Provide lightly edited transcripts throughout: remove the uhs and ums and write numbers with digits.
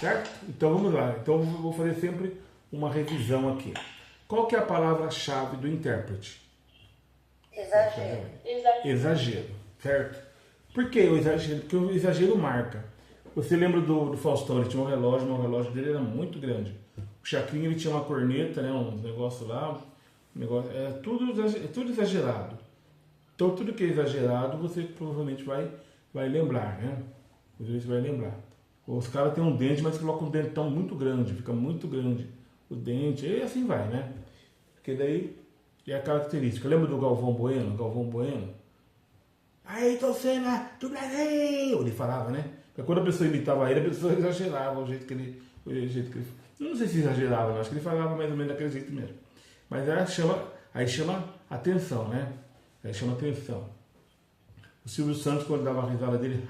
certo? Então vamos lá. Então eu vou fazer sempre uma revisão aqui. Qual que é a palavra-chave do intérprete? Exagero. Exagero, certo? Por que o exagero? Porque o exagero marca. Você lembra do Faustão, ele tinha um relógio dele era muito grande. O Chacrinha ele tinha uma corneta, né, um negócio lá, um negócio, é tudo exagerado. Então tudo que é exagerado você provavelmente vai lembrar, né? Você vai lembrar. Os caras têm um dente, mas colocam um dentão muito grande, fica muito grande o dente, e assim vai, né? Porque daí é a característica. Lembra do Galvão Bueno? Galvão Bueno? Ayrton Senna do Brasil! Ele falava, né? Porque quando a pessoa imitava ele, a pessoa exagerava o jeito que ele. Eu não sei se exagerava, mas acho que ele falava mais ou menos daquele jeito mesmo. Mas aí chama atenção, né? Aí chama atenção. O Silvio Santos, quando dava a risada dele,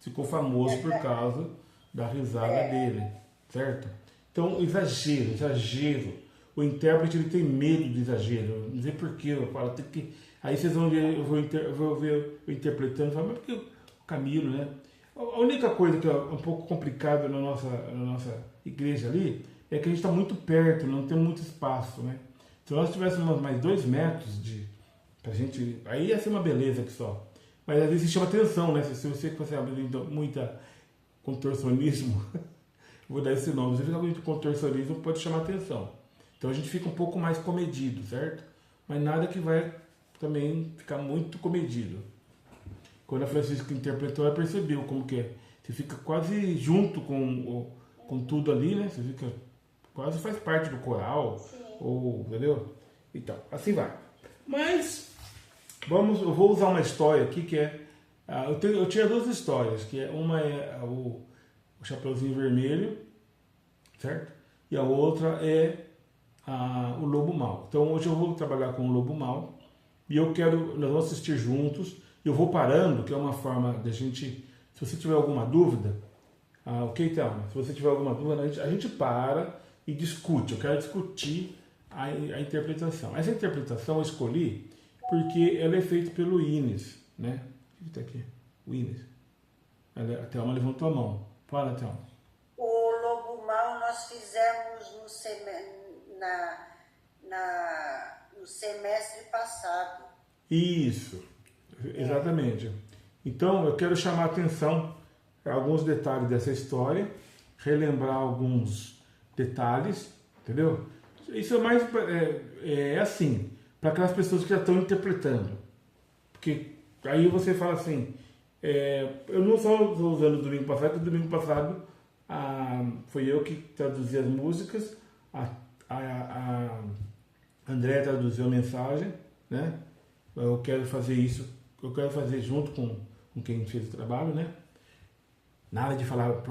ficou famoso por causa da risada dele, certo? Então, exagero. O intérprete ele tem medo de exagero. Não sei porquê, eu falo, tem que. Aí vocês vão ver, eu vou ver eu interpretando e falar, mas porque o Camilo, né? A única coisa que é um pouco complicada na nossa igreja ali é que a gente está muito perto, não tem muito espaço, né? Se nós tivéssemos mais 2 metros pra gente. Aí ia ser uma beleza que só. Mas às vezes chama atenção, né? Se você consegue muita contorcionismo, vou dar esse nome, se você fica muito contorcionismo, pode chamar atenção. Então a gente fica um pouco mais comedido, certo? Mas nada que vai também ficar muito comedido. Quando a Francisca interpretou, ela percebeu como que é. Você fica quase junto com tudo ali, né? Você fica quase faz parte do coral. Sim. Ou, entendeu? Então, assim vai. Mas, eu vou usar uma história aqui que é... eu tinha 2 histórias, que uma é o Chapeuzinho Vermelho, certo? E a outra é o Lobo Mau. Então hoje eu vou trabalhar com o Lobo Mau e nós vamos assistir juntos. Eu vou parando, que é uma forma da gente, se você tiver alguma dúvida, ok, então, se você tiver alguma dúvida, a gente para e discute. Eu quero discutir a interpretação. Essa interpretação eu escolhi porque ela é feita pelo Ines, né? O que está aqui? O Ines. A Thelma levantou a mão. Fala, Thelma. O Lobo Mau nós fizemos no semestre passado. Isso, exatamente. Então eu quero chamar a atenção para alguns detalhes dessa história, relembrar alguns detalhes, entendeu? Isso é mais assim, para aquelas pessoas que já estão interpretando. Porque aí você fala assim, eu não só estou usando o domingo passado, porque o domingo passado foi eu que traduzi as músicas, a André traduziu a mensagem, né? Eu quero fazer isso, eu quero fazer junto com quem fez o trabalho, né? Nada de falar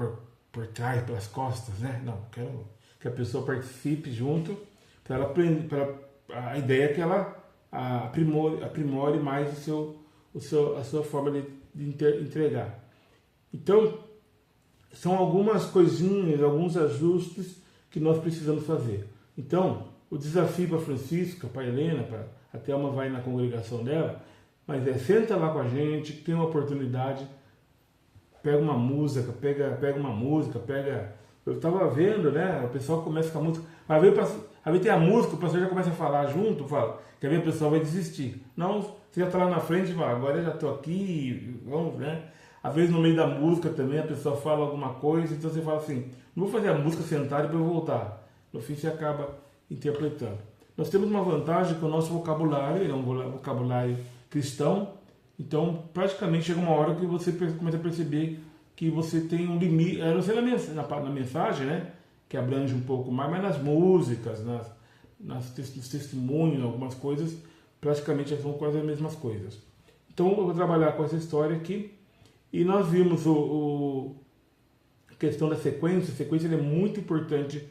por trás, pelas costas, né? Não, quero que a pessoa participe junto, para ela aprender, a ideia é que ela aprimore mais a sua forma de entregar. Então, são algumas coisinhas, alguns ajustes que nós precisamos fazer. Então, o desafio para a Francisca, para a Helena, a Thelma vai na congregação dela, mas senta lá com a gente, tem uma oportunidade, pega uma música, eu estava vendo, né, o pessoal começa com a música, aí tem a música, o pastor já começa a falar junto, quer ver, o pessoal vai desistir. Não, você já está lá na frente e fala, agora eu já estou aqui, vamos, né? Às vezes no meio da música também a pessoa fala alguma coisa, então você fala assim, não vou fazer a música sentada e depois voltar. No fim você acaba interpretando. Nós temos uma vantagem que o nosso vocabulário é um vocabulário cristão, então praticamente chega uma hora que você começa a perceber que você tem um limite, eu não sei na mensagem, né, que abrange um pouco mais, mas nas músicas, nos testemunhos, algumas coisas, praticamente são quase as mesmas coisas. Então eu vou trabalhar com essa história aqui, e nós vimos a questão da sequência. A sequência é muito importante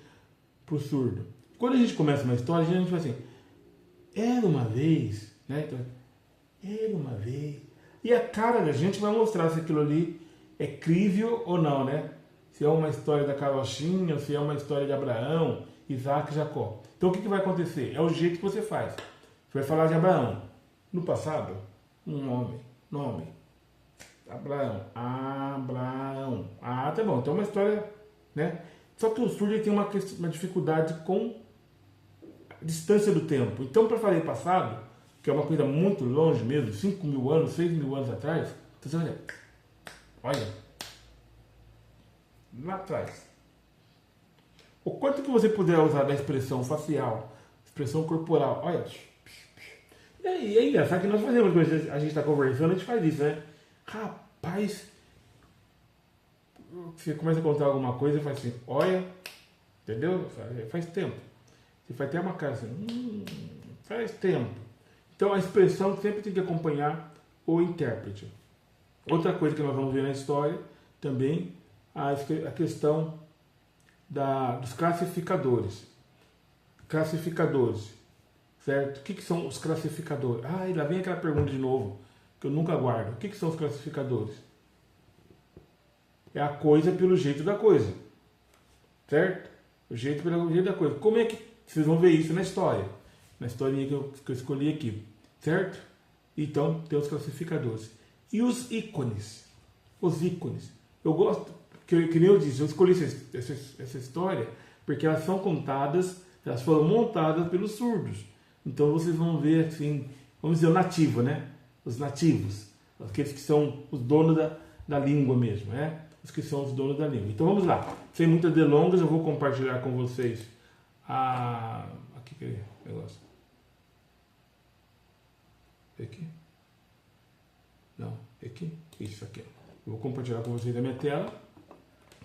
para o surdo. Quando a gente começa uma história, a gente fala assim, era uma vez, né? Então, era uma vez. E a cara da gente vai mostrar se aquilo ali é crível ou não, né? Se é uma história da carochinha, ou se é uma história de Abraão, Isaac e Jacó. Então o que vai acontecer? É o jeito que você faz. Você vai falar de Abraão. No passado, um homem. Abraão. Abraão. Ah, tá bom. Então é uma história, né? Só que o surdo ele tem uma dificuldade com a distância do tempo. Então, para falar passado, que é uma coisa muito longe mesmo, 5.000 anos, 6.000 anos atrás, você olha, lá atrás. O quanto que você puder usar da expressão facial, expressão corporal, olha. E aí, é engraçado que nós fazemos, a gente está conversando, a gente faz isso, né? Rapaz, você começa a contar alguma coisa e faz assim, olha, entendeu? Faz tempo. Você faz até uma cara assim, faz tempo. Então a expressão sempre tem que acompanhar o intérprete. Outra coisa que nós vamos ver na história também, a questão dos classificadores. Classificadores, certo? O que são os classificadores? Ah, e lá vem aquela pergunta de novo, que eu nunca guardo. O que são os classificadores? É a coisa pelo jeito da coisa, certo? O jeito pelo jeito da coisa. Como é que vocês vão ver isso na história? Na historinha que eu escolhi aqui, certo? Então, tem os classificadores. E os ícones? Os ícones. Eu gosto, que nem eu disse, eu escolhi essa história porque elas são contadas, elas foram montadas pelos surdos. Então, vocês vão ver, assim, vamos dizer, o nativo, né? Os nativos. Aqueles que são os donos da língua mesmo, né? Os que são os donos da língua. Então, vamos lá. Sem muitas delongas, eu vou compartilhar com vocês aqui que é o negócio. Aqui? Não, aqui? Isso aqui. Eu vou compartilhar com vocês a minha tela.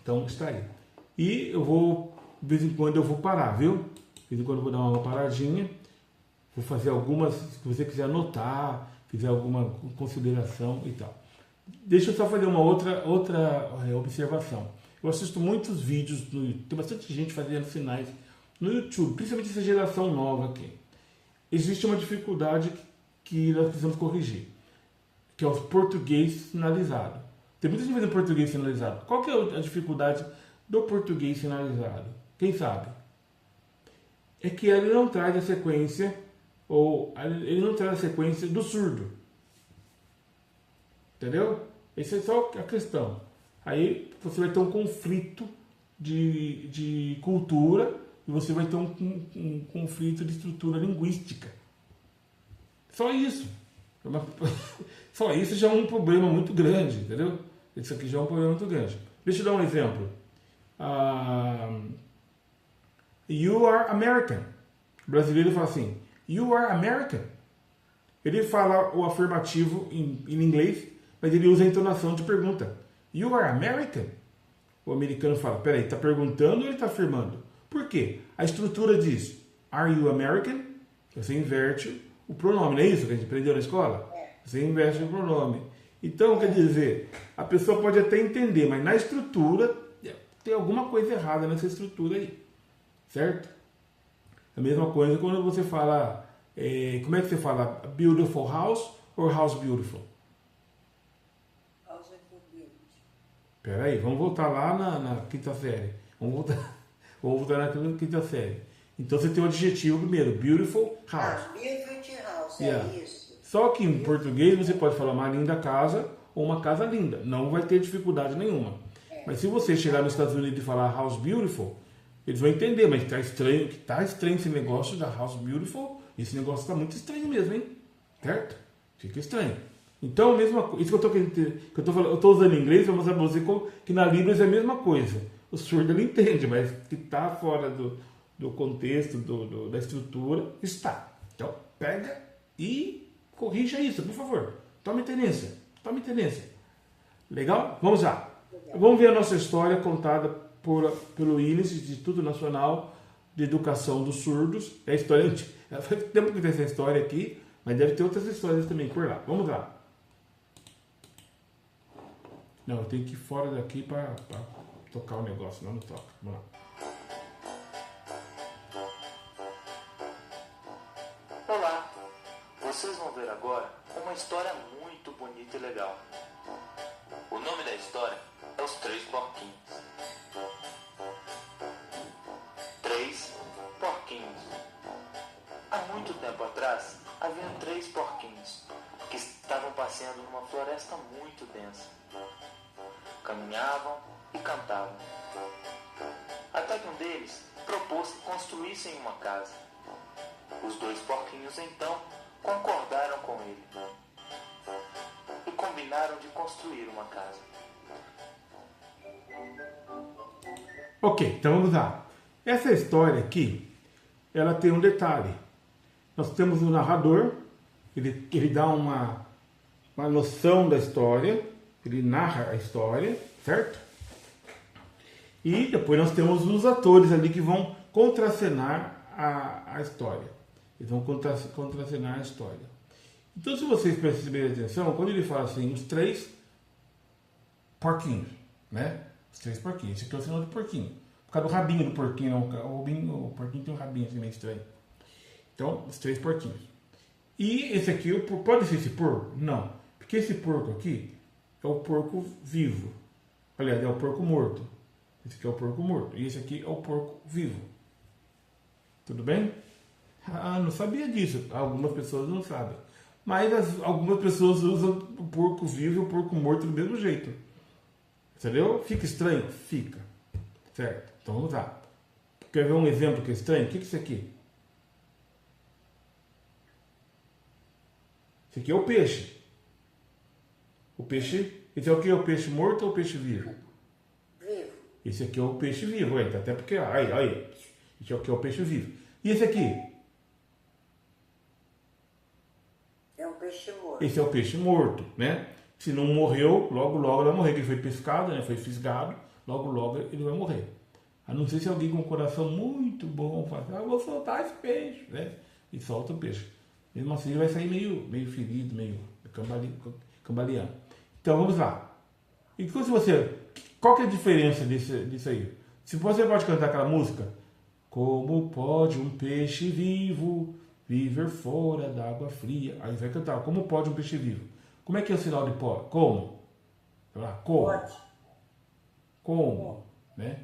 Então está aí. E eu vou, de vez em quando eu vou parar, viu? De vez em quando eu vou dar uma paradinha. Vou fazer algumas, se você quiser anotar, fizer alguma consideração e tal. Deixa eu só fazer uma outra observação. Eu assisto muitos vídeos, tem bastante gente fazendo sinais no YouTube, principalmente essa geração nova aqui. Existe uma dificuldade que nós precisamos corrigir, que é o português sinalizado. Tem muita gente fazendo português sinalizado. Qual que é a dificuldade do português sinalizado? Quem sabe? É que ele não traz a sequência, ou ele não traz a sequência do surdo. Entendeu? Essa é só a questão. Aí você vai ter um conflito de cultura e você vai ter um conflito de estrutura linguística. Só isso. Só isso já é um problema muito grande, entendeu? Isso aqui já é um problema muito grande. Deixa eu dar um exemplo. You are American. O brasileiro fala assim, you are American. Ele fala o afirmativo em inglês, mas ele usa a entonação de pergunta. You are American? O americano fala, peraí, está perguntando ou ele está afirmando? Por quê? A estrutura diz, are you American? Você inverte o pronome, não é isso que a gente aprendeu na escola? Você inverte o pronome. Então, quer dizer, a pessoa pode até entender, mas na estrutura, tem alguma coisa errada nessa estrutura aí. Certo? A mesma coisa quando você fala, como é que você fala? Beautiful house ou house beautiful? House beautiful. Peraí, vamos voltar lá na quinta série. Vamos voltar na quinta série. Então você tem o adjetivo primeiro, beautiful house. Beautiful house, Yeah. é isso. Só que em português você pode falar uma linda casa ou uma casa linda. Não vai ter dificuldade nenhuma. Mas se você chegar nos Estados Unidos e falar house beautiful, eles vão entender, mas está estranho, que tá estranho esse negócio da house beautiful. Esse negócio está muito estranho mesmo, hein? Certo? Fica estranho. Então, isso que eu estou querendo dizer, que eu estou usando em inglês para mostrar para você que na Libras é a mesma coisa. O surdo ele entende, mas que está fora do contexto, da estrutura, está. Então, pega e corrija isso, por favor. Tome tenência. Legal? Vamos lá. Vamos ver a nossa história contada pelo INES, Instituto Nacional de Educação dos Surdos. É a história antiga. Faz tempo que tem essa história aqui, mas deve ter outras histórias também por lá. Vamos lá. Não, eu tenho que ir fora daqui para tocar o negócio, não toca. Vamos lá. Olá! Vocês vão ver agora uma história muito bonita e legal. O nome da história é Os Três Porquinhos. 3 porquinhos. Há muito tempo atrás, haviam 3 porquinhos que que estavam passeando numa floresta muito densa. Caminhavam e cantavam. Até que um deles propôs que construíssem uma casa. Os dois porquinhos então concordaram com ele e combinaram de construir uma casa. Ok, então vamos lá. Essa história aqui, ela tem um detalhe. Nós temos um narrador, ele dá uma noção da história, ele narra a história, certo? E depois nós temos os atores ali que vão contracenar a história. Eles vão contracenar a história. Então, se vocês prestarem atenção, quando ele fala assim, os três porquinhos, né? Os três porquinhos. Esse aqui é o sinal do porquinho. Por causa do rabinho do porquinho, o porquinho tem um rabinho assim meio estranho. Então, os três porquinhos. E esse aqui, pode ser esse porco? Não. Porque esse porco aqui é o porco vivo. Aliás, é o porco morto. Esse aqui é o porco morto. E esse aqui é o porco vivo. Tudo bem? Ah, não sabia disso. Algumas pessoas não sabem. Mas algumas pessoas usam o porco vivo e o porco morto do mesmo jeito. Entendeu? Fica estranho? Fica. Certo? Então vamos lá. Quer ver um exemplo que é estranho? O que é isso aqui? Esse aqui é o peixe. O peixe. Esse é o que? O peixe morto ou o peixe vivo? Vivo. Esse aqui é o peixe vivo. Até porque. Aí. Esse aqui é o peixe vivo. E esse aqui? É um peixe morto. Esse é o peixe morto, né? Se não morreu, logo ele vai morrer. Ele foi pescado, né? Foi fisgado. Logo ele vai morrer. A não ser se alguém com um coração muito bom fala, vou soltar esse peixe, né? E solta o peixe. Mesmo assim ele vai sair meio ferido, meio cambaleando. Então vamos lá. E se você, qual que é a diferença disso aí? Se você pode cantar aquela música, como pode um peixe vivo viver fora da água fria? Aí você vai cantar, como pode um peixe vivo? Como é que é o sinal de pó? Como? Lá, como? Pode. Como? Né?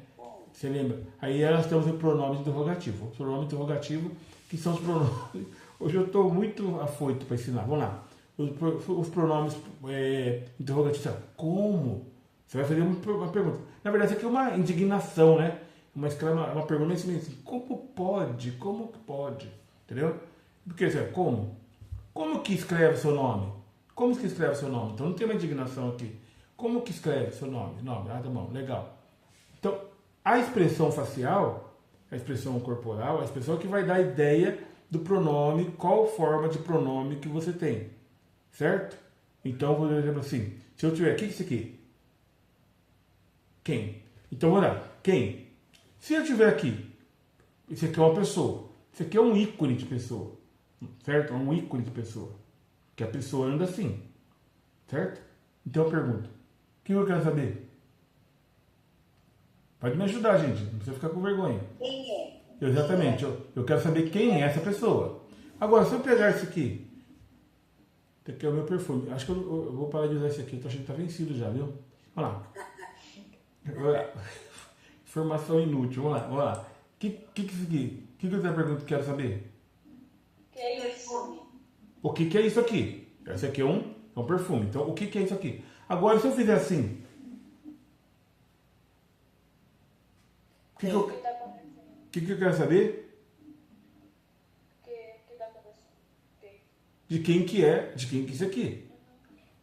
Você lembra? Aí nós temos o pronome interrogativo. O pronome interrogativo, que são os pronomes. Hoje eu estou muito afoito para ensinar. Vamos lá. Os pronomes interrogativos. Como? Você vai fazer uma pergunta. Na verdade, isso aqui é uma indignação, né? Uma pergunta assim, como pode? Como que pode? Entendeu? Porque, como? Como que escreve seu nome? Como que escreve seu nome? Então não tem uma indignação aqui. Como que escreve seu nome? Ah, tá bom, legal. Então, a expressão facial, a expressão corporal, a expressão que vai dar a ideia do pronome, qual forma de pronome que você tem. Certo? Então, por exemplo assim, se eu tiver, o que é isso aqui? Quem? Então, vamos lá. Quem? Se eu tiver aqui, isso aqui é uma pessoa. Isso aqui é um ícone de pessoa. Certo? É um ícone de pessoa. Que a pessoa anda assim. Certo? Então eu pergunto, o que eu quero saber? Pode me ajudar, gente. Não precisa ficar com vergonha. Quem é? Exatamente. Eu quero saber quem é essa pessoa. Agora, se eu pegar esse aqui é o meu perfume. Acho que eu vou parar de usar esse aqui. Eu tô achando que tá vencido já, viu? Vamos lá. Informação inútil. Vamos lá. O que é isso aqui? O que eu pergunto que quero saber? Que é perfume? O que é isso aqui? Esse aqui é um perfume. Então, o que é isso aqui? Agora, se eu fizer assim... O que eu quero saber? Que tá acontecendo? De quem que é isso aqui.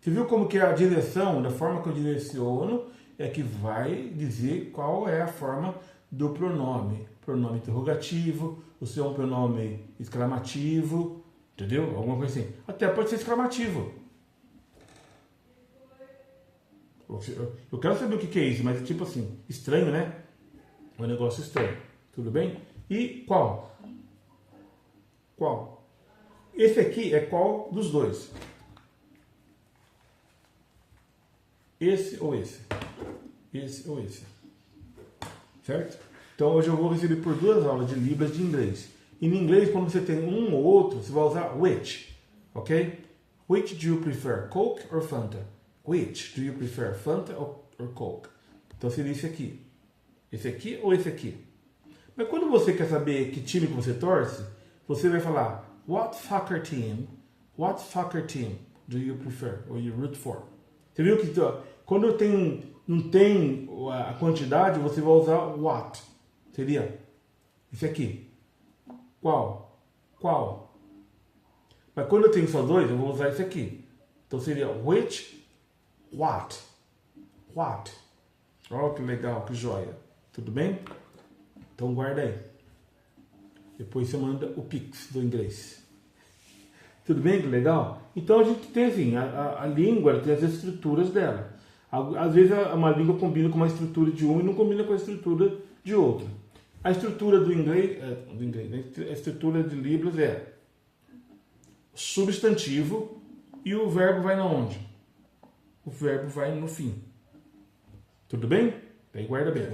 Você viu como que a direção, da forma que eu direciono, é que vai dizer qual é a forma do pronome. Pronome interrogativo, ou se é um pronome exclamativo, entendeu? Alguma coisa assim. Até pode ser exclamativo. Eu quero saber o que é isso, mas tipo assim, estranho, né? É um negócio estranho. Tudo bem? E qual? Qual? Esse aqui é qual dos dois? Esse ou esse? Esse ou esse? Certo? Então hoje eu vou receber por 2 aulas de Libras de inglês. E no inglês, quando você tem um ou outro, você vai usar which. Ok? Which do you prefer? Coke or Fanta? Which do you prefer? Fanta or Coke? Então seria esse aqui. Esse aqui ou esse aqui? Mas quando você quer saber que time que você torce, você vai falar What soccer team? What soccer team do you prefer? Or you root for? Você viu que quando não tem a quantidade, você vai usar what. Seria esse aqui. Qual? Qual? Mas quando eu tenho só dois, eu vou usar esse aqui. Então seria which, what. What. Olha que legal, que joia. Tudo bem? Então guarda aí. Depois você manda o Pix do inglês. Tudo bem? Que legal? Então a gente tem assim, a língua ela tem as estruturas dela. Às vezes uma língua combina com uma estrutura de um e não combina com a estrutura de outro. A estrutura do inglês, a estrutura de Libras é substantivo e o verbo vai na onde? O verbo vai no fim. Tudo bem? Aí guarda bem,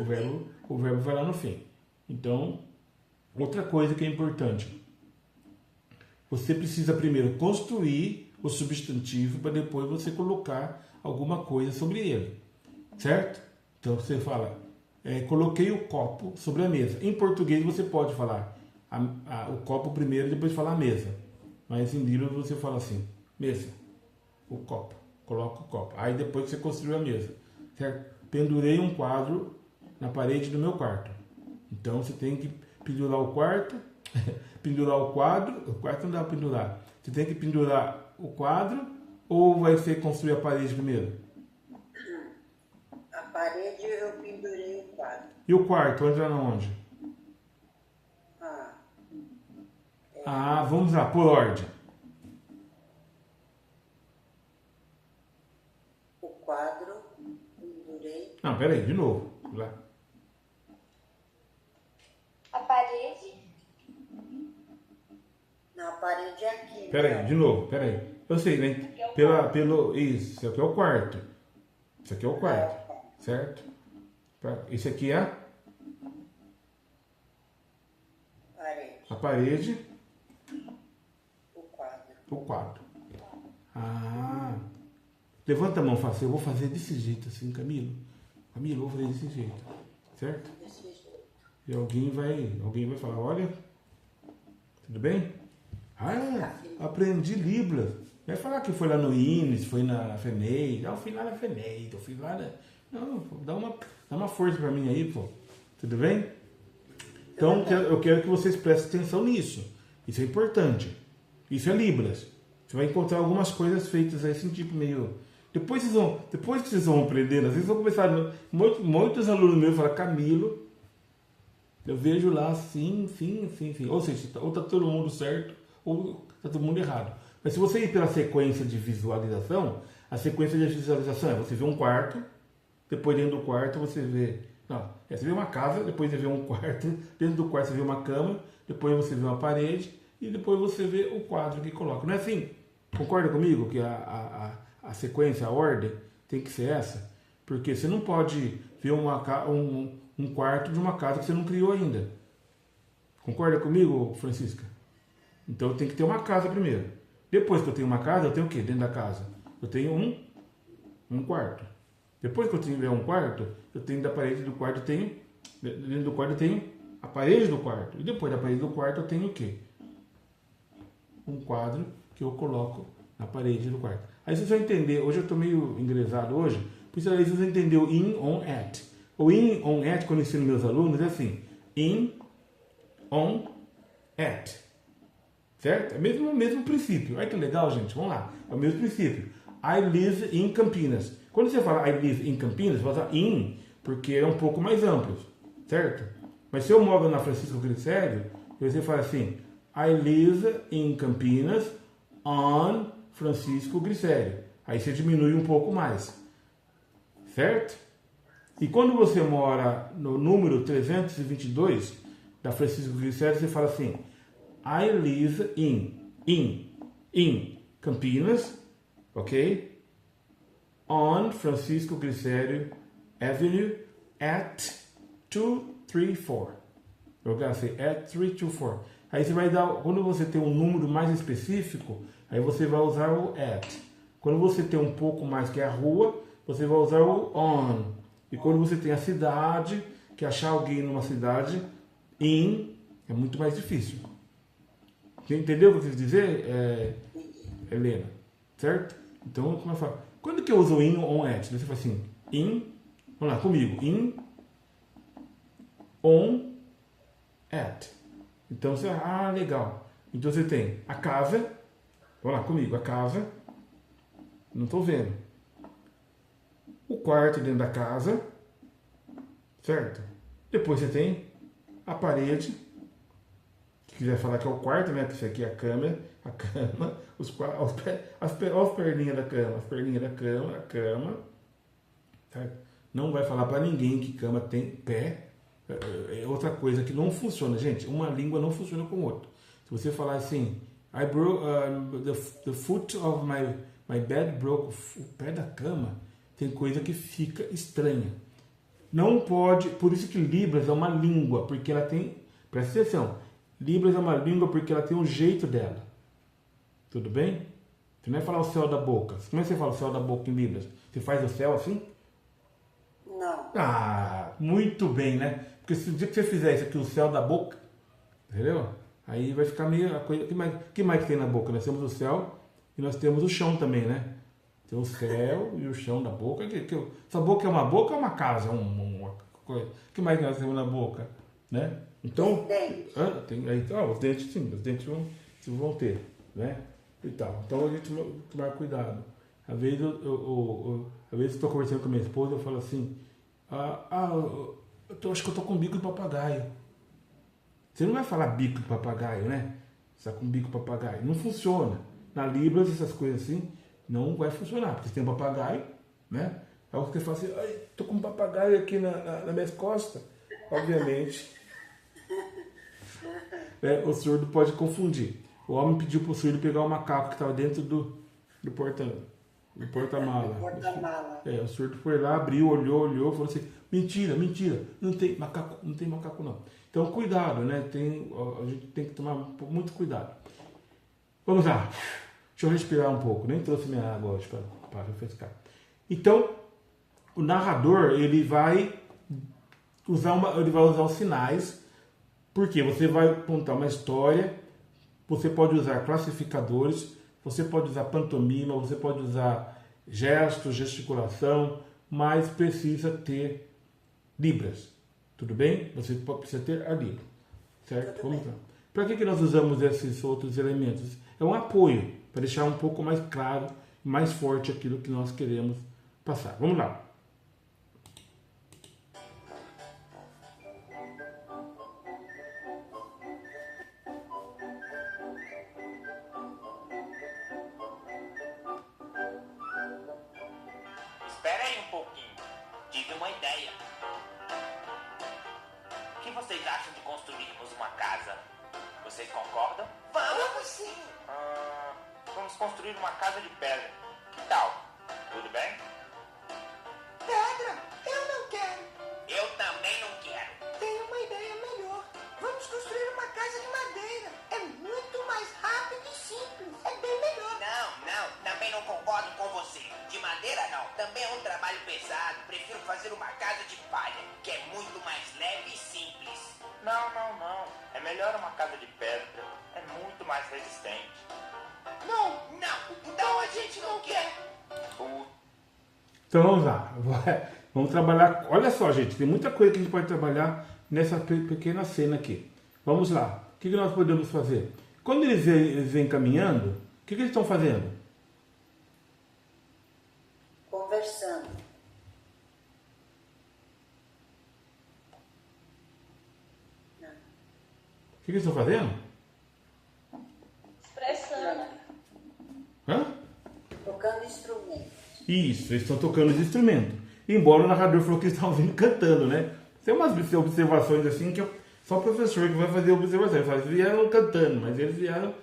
o verbo vai lá no fim. Então, outra coisa que é importante. Você precisa primeiro construir o substantivo para depois você colocar alguma coisa sobre ele. Certo? Então você fala, coloquei o copo sobre a mesa. Em português você pode falar o copo primeiro e depois falar a mesa. Mas em Libras você fala assim, mesa, o copo, coloca o copo. Aí depois você construiu a mesa. Certo? Pendurei um quadro na parede do meu quarto. Então você tem que pendurar o quarto, pendurar o quadro. O quarto não dá para pendurar. Você tem que pendurar o quadro ou vai ser construir a parede primeiro? A parede eu pendurei o quadro. E o quarto, vai entrar onde? Vamos lá, por ordem. O quadro, pendurei. Não, peraí, de novo. Lá. A parede. Na parede aqui. Peraí, de novo, peraí. Eu sei, né? Isso, isso aqui é o quarto. Isso aqui é o quarto. Certo? Isso aqui é Parede. a parede. O quadro. O quadro. Levanta a mão e fala assim, eu vou fazer desse jeito assim, Camilo. Camilo, eu vou fazer desse jeito. Certo? Desse jeito. E alguém vai falar, olha, tudo bem? Aprendi Libras. Vai falar que foi lá no INES, foi na FENEI. Eu fui lá na FENEI, eu fui lá na... Não, dá uma força pra mim aí, pô. Tudo bem? Então, eu quero que vocês prestem atenção nisso. Isso é importante. Isso é Libras. Você vai encontrar algumas coisas feitas aí, assim, tipo meio... Depois que vocês vão aprendendo, às vezes vão começar... Muitos alunos meus falam, Camilo, eu vejo lá assim. Ou seja, ou tá todo mundo certo, ou tá todo mundo errado. Mas se você ir pela sequência de visualização, a sequência de visualização é você vê um quarto, depois dentro do quarto você vê... você vê uma casa, depois você vê um quarto, dentro do quarto você vê uma cama, depois você vê uma parede e depois você vê o quadro que coloca. Não é assim? Concorda comigo que a sequência, a ordem tem que ser essa? Porque você não pode ver um quarto de uma casa que você não criou ainda. Concorda comigo, Francisca? Então tem que ter uma casa primeiro. Depois que eu tenho uma casa, eu tenho o quê dentro da casa? Eu tenho um quarto. Depois que eu tiver um quarto, eu tenho da parede do quarto, dentro do quarto eu tenho a parede do quarto. E depois da parede do quarto eu tenho o quê? Um quadro que eu coloco na parede do quarto. Aí vocês vão entender, hoje eu estou meio engrezado hoje, por isso aí vocês vão entender o in, on, at. O in, on, at, quando eu ensino meus alunos, é assim, in, on, at. Certo? É o mesmo princípio. Olha que legal, gente. Vamos lá. É o mesmo princípio. I live in Campinas. Quando você fala I live in Campinas, você vai usar in, porque é um pouco mais amplo. Certo? Mas se eu moro na Francisco Glicério, você fala assim, I live in Campinas on Francisco Glicério. Aí você diminui um pouco mais. Certo? E quando você mora no número 322 da Francisco Glicério, você fala assim, I live in Campinas, ok? On Francisco Glicério Avenue at 234. Eu quero dizer, at 324. Aí você vai dar, quando você tem um número mais específico, aí você vai usar o at. Quando você tem um pouco mais, que é a rua, você vai usar o on. E quando você tem a cidade, que achar alguém numa cidade, in, é muito mais difícil. Você entendeu o que eu quis dizer, Helena? Certo? Então, como eu falo? Quando que eu uso in, on, at? Você fala assim, in, vamos lá, comigo, in, on, at. Então, você, legal. Então, você tem a casa, vamos lá, comigo, a casa, não estou vendo. O quarto dentro da casa, certo? Depois você tem a parede, se quiser falar que é o quarto, né? Que isso aqui é a cama, as perninhas da cama, a cama, certo? Não vai falar para ninguém que cama tem pé. É outra coisa que não funciona, gente. Uma língua não funciona com outra. Se você falar assim, I broke the foot of my bed broke, o pé da cama, tem coisa que fica estranha. Não pode, por isso que Libras é uma língua, porque ela tem, presta atenção, Libras é uma língua porque ela tem um jeito dela. Tudo bem? Você não é falar o céu da boca. Como é que você fala o céu da boca em Libras? Você faz o céu assim? Não. Muito bem, né? Porque se o dia que você fizer isso aqui, o céu da boca, entendeu? Aí vai ficar meio a coisa. O que mais que tem na boca? Nós temos o céu e nós temos o chão também, né? Tem o céu e o chão da boca. Essa boca é uma boca ou uma casa? Uma coisa. O que mais que nós temos na boca? Né? Então. Os dentes, sim, os dentes vão ter, né? E tal. Então a gente tomar cuidado. Às vezes eu estou conversando com a minha esposa, eu falo assim, acho que eu estou com bico de papagaio. Você não vai falar bico de papagaio, né? Você está com bico de papagaio. Não funciona. Na Libras, essas coisas assim, não vai funcionar. Porque você tem um papagaio, né? Aí você fala assim, estou com um papagaio aqui nas minhas costas. Obviamente, o surdo pode confundir. O homem pediu para o surdo pegar o macaco que estava dentro do porta-mala. O surdo foi lá, abriu, olhou, falou assim, mentira, não tem macaco não. Então cuidado, né? A gente tem que tomar muito cuidado. Vamos lá. Deixa eu respirar um pouco. Nem trouxe minha água hoje para refrescar. Então, o narrador, ele vai usar os sinais, porque você vai contar uma história, você pode usar classificadores, você pode usar pantomima, você pode usar gestos, gesticulação, mas precisa ter Libras. Tudo bem? Você precisa ter a Libra. Certo? Vamos lá. Para que nós usamos esses outros elementos? É um apoio, para deixar um pouco mais claro, mais forte aquilo que nós queremos passar. Vamos lá. Espera aí um pouquinho. Tive uma ideia. O que vocês acham de construirmos uma casa? Vocês concordam? Vamos sim. Vamos construir uma casa de pedra. Que tal? Tudo bem? Pedra? Eu não quero. Eu também não quero. Tenho uma ideia melhor. Vamos construir uma casa de madeira. É muito mais rápido e simples. É bem melhor. Não, também não concordo com você. De madeira não, também é um trabalho pesado. Prefiro fazer uma casa de palha, que é muito mais leve e simples. Não. É melhor uma casa de pedra. É muito mais resistente. Não. Então a gente não quer. Então vamos lá. Vamos trabalhar. Olha só, gente, tem muita coisa que a gente pode trabalhar nessa pequena cena aqui. Vamos lá. O que nós podemos fazer? Quando eles vêm caminhando, o que eles estão fazendo? Conversando. O que eles estão fazendo? Expressando. Hã? Tocando instrumentos. Isso, eles estão tocando os instrumentos. Embora o narrador falou que eles estavam vindo cantando, né? Tem umas observações assim que só o professor que vai fazer observações. Eles vieram cantando, mas eles vieram...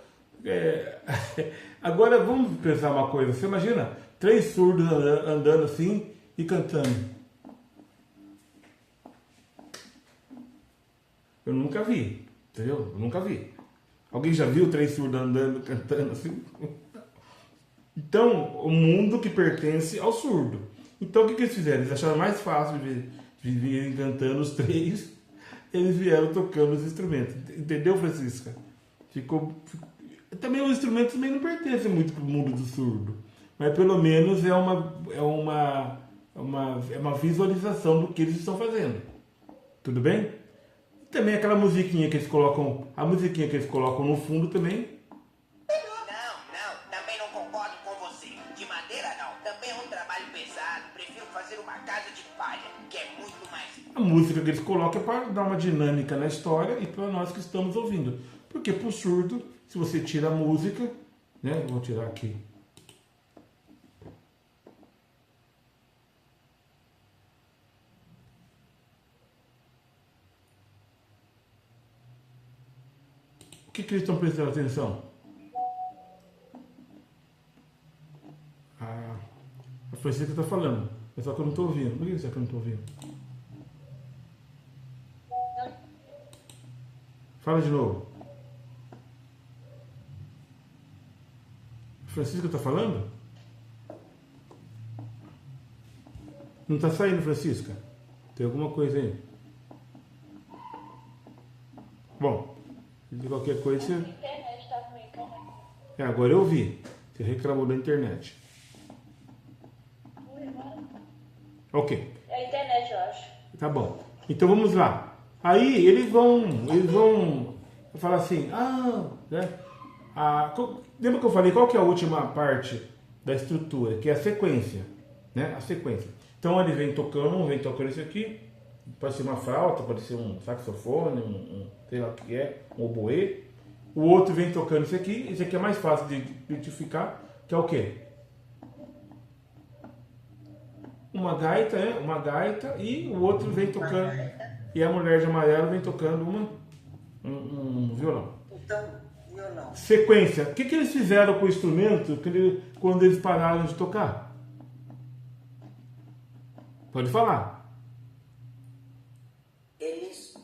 Agora vamos pensar uma coisa. Você imagina 3 surdos andando assim e cantando. Eu nunca vi, entendeu? Eu nunca vi. Alguém já viu 3 surdos andando, cantando assim? Então, o mundo que pertence ao surdo. Então, o que eles fizeram? Eles acharam mais fácil de virem cantando os 3. Eles vieram tocando os instrumentos. Entendeu, Francisca? Também os instrumentos também não pertencem muito para o mundo do surdo. mas pelo menos é uma visualização do que eles estão fazendo. Tudo bem? Também aquela musiquinha que eles colocam, a musiquinha que eles colocam no fundo também. Não, também não concordo com você. De madeira não, também é um trabalho pesado. Prefiro fazer uma casa de palha, que é muito mais... A música que eles colocam é para dar uma dinâmica na história e para nós que estamos ouvindo. Porque para o surdo, se você tira a música, né? Vou tirar aqui. O que eles estão prestando atenção? A Francisca está falando, mas só que eu não estou ouvindo. Por que será que eu não estou ouvindo? Fala de novo. A Francisca está falando? Não está saindo, Francisca? Tem alguma coisa aí? Bom, de qualquer coisa você... internet tá ruim, calma aí. Agora eu ouvi. Você reclamou da internet. Ok. É a internet, eu acho. Tá bom. Então vamos lá. Aí eles vão falar assim, né? Lembra que eu falei qual que é a última parte da estrutura, que é a sequência, né? A sequência. Então ele vem tocando isso aqui, pode ser uma flauta, pode ser um saxofone, sei lá o que é, um oboê. O outro vem tocando isso aqui é mais fácil de identificar, que é o quê? Uma gaita e o outro vem tocando, e a mulher de amarelo vem tocando um violão. Então, violão. Sequência. O que eles fizeram com o instrumento quando eles pararam de tocar? Pode falar. Eles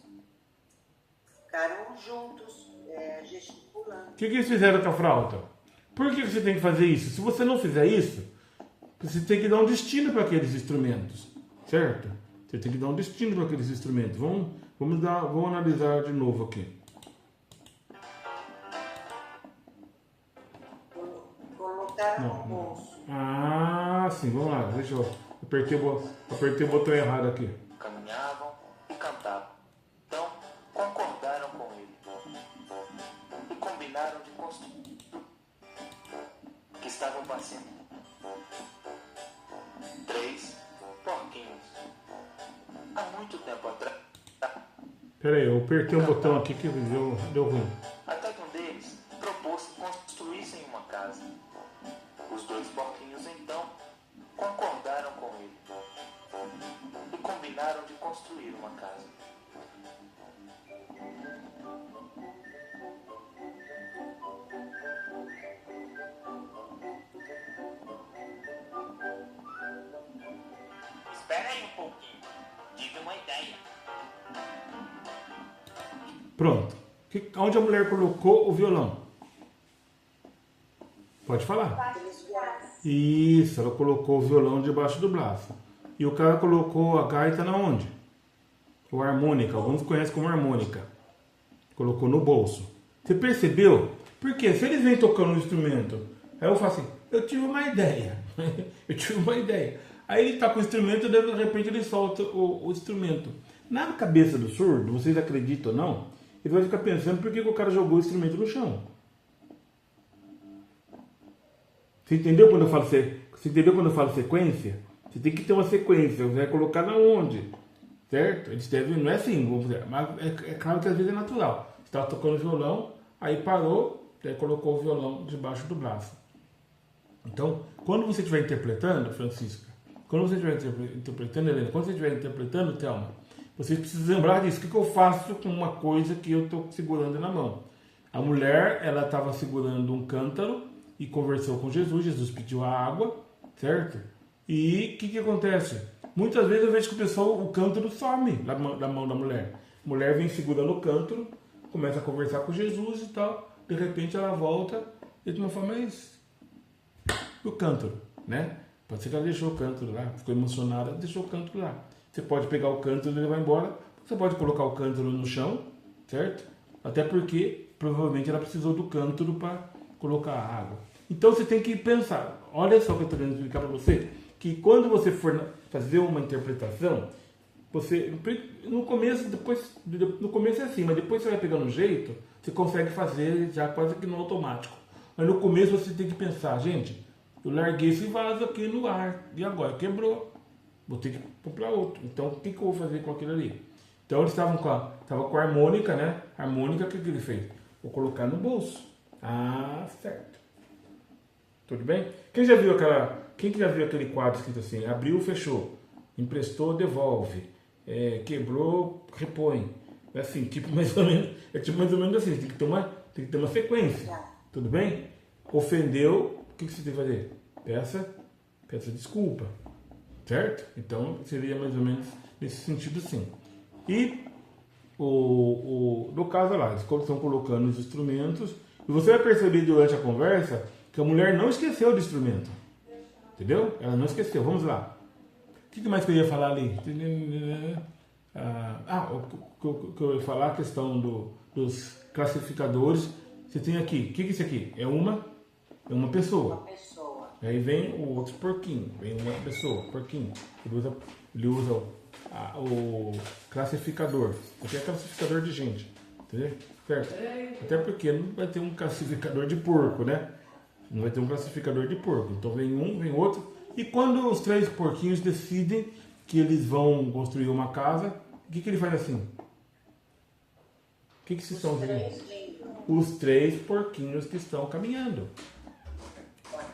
ficaram juntos, gesticulando. O que eles fizeram com a flauta? Por que você tem que fazer isso? Se você não fizer isso, você tem que dar um destino para aqueles instrumentos, certo? Você tem que dar um destino para aqueles instrumentos. Vamos analisar de novo aqui. Colocaram no bolso. Sim, vamos lá. Deixa eu... Apertei o botão errado aqui. Caminhavam e cantavam. Então, concordaram com ele. E combinaram de construir. Que estavam passeando 3 porquinhos. Há muito tempo atrás. Pera aí, eu apertei o botão aqui que deu ruim. Até que um deles propôs que construíssem uma casa. Os 2 porquinhos então concordaram com ele e combinaram de construir uma casa. Espera aí um pouquinho. Tive uma ideia. Pronto. Onde a mulher colocou o violão? Pode falar. Isso, ela colocou o violão debaixo do braço. E o cara colocou a gaita na onde? Ou harmônica, alguns conhecem como harmônica. Colocou no bolso. Você percebeu? Porque se eles vêm tocando um instrumento, aí eu falo assim, eu tive uma ideia. Eu tive uma ideia. Aí ele tá com o instrumento e de repente ele solta o instrumento. Na cabeça do surdo, vocês acreditam ou não, ele vai ficar pensando por que o cara jogou o instrumento no chão. Você entendeu quando eu falo sequência? Você tem que ter uma sequência. Você vai colocar na onde? Certo? Eles devem, não é assim, vamos dizer, mas é claro que às vezes é natural. Você estava tocando violão, aí parou, aí colocou o violão debaixo do braço. Então, quando você estiver interpretando, Francisca, quando você estiver interpretando, Helena, quando você estiver interpretando, Thelma, vocês precisam lembrar disso. O que eu faço com uma coisa que eu estou segurando na mão? A mulher, ela estava segurando um cântaro e conversou com Jesus. Jesus pediu a água, certo? E o que acontece? Muitas vezes eu vejo que o cântaro some da mão da mulher. A mulher vem segurando o cântaro, começa a conversar com Jesus e tal. De repente ela volta e de uma forma, mas o cântaro, né? Pode ser que ela deixou o cântaro lá, ficou emocionada, deixou o cântaro lá. Você pode pegar o cântaro e levar embora, você pode colocar o cântaro no chão, certo? Até porque provavelmente ela precisou do cântaro para colocar a água. Então você tem que pensar, olha só o que eu estou querendo explicar para você, que quando você for fazer uma interpretação, você, no começo, no começo é assim, mas depois você vai pegando um jeito, você consegue fazer já quase que no automático. Mas no começo você tem que pensar, gente, eu larguei esse vaso aqui no ar, e agora quebrou, vou ter que comprar outro. Então o que eu vou fazer com aquilo ali? Então eles estavam com a harmônica, né? A harmônica, o que ele fez? Vou colocar no bolso. Ah, certo. Tudo bem? Quem que já viu aquele quadro escrito assim? Abriu, fechou. Emprestou, devolve. Quebrou, repõe. É assim, tipo mais ou menos assim. Tem que ter uma sequência. Tudo bem? Ofendeu, o que você tem que fazer? Peça desculpa. Certo? Então seria mais ou menos nesse sentido sim. E no caso lá, eles estão colocando os instrumentos. E você vai perceber durante a conversa que a mulher não esqueceu do instrumento. Entendeu? Ela não esqueceu. Vamos lá. O que mais que eu ia falar ali? O que eu ia falar, a questão dos classificadores. Você tem aqui, o que é isso aqui? É uma pessoa. Uma pessoa. Aí vem o outro porquinho, vem uma pessoa, porquinho. Ele usa o classificador. Aqui é classificador de gente, entendeu? Certo? Até porque não vai ter um classificador de porco, né? Não vai ter um classificador de porco. Então vem um, vem outro. E quando os 3 porquinhos decidem que eles vão construir uma casa, o que ele faz assim? O que vocês estão vendo? Os 3 porquinhos que estão caminhando.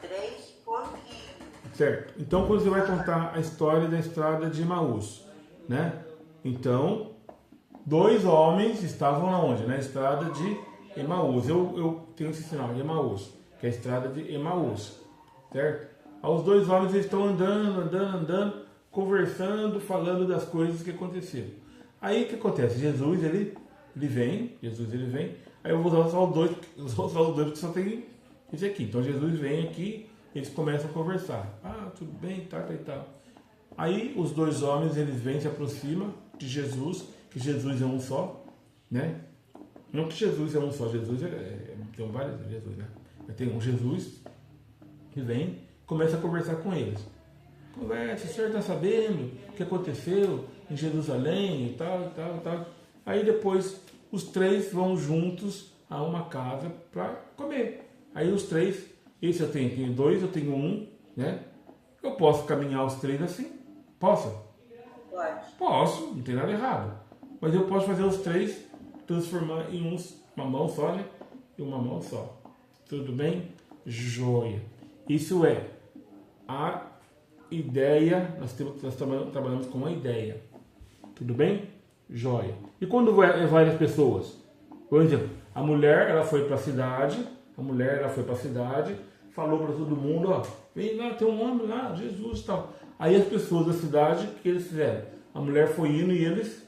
3 porquinhos. Certo. Então, quando você vai contar a história da estrada de Emaús, né? Então, 2 homens estavam aonde? Na estrada de Emaús. Eu tenho esse sinal de Emaús, que é a estrada de Emaús, certo? Os 2 homens eles estão andando, conversando, falando das coisas que aconteceram. Aí o que acontece? Jesus ele vem. Aí eu vou usar só os dois porque só tem esse aqui. Então Jesus vem aqui, eles começam a conversar. Ah, tudo bem, tal. Aí os 2 homens eles vêm, se aproximam de Jesus, que Jesus é um só, né? Não que Jesus é um só, Jesus tem vários Jesus, né? Mas tem um Jesus que vem, começa a conversar com eles. Conversa, o senhor está sabendo o que aconteceu em Jerusalém e tal. Aí depois os 3 vão juntos a uma casa para comer. Aí os 3, esse eu tenho 2, eu tenho 1, né? Eu posso caminhar os 3 assim? Posso? Pode. Posso, não tem nada errado. Mas eu posso fazer os 3, transformar em uma mão só, né? E uma mão só. Tudo bem? Joia. Isso é a ideia, nós trabalhamos com uma ideia. Tudo bem? Joia. E quando vai várias pessoas? Por exemplo, a mulher ela foi para a cidade, falou para todo mundo, ó, vem lá, tem um homem lá, Jesus e tal. Aí as pessoas da cidade, o que eles fizeram? A mulher foi indo e eles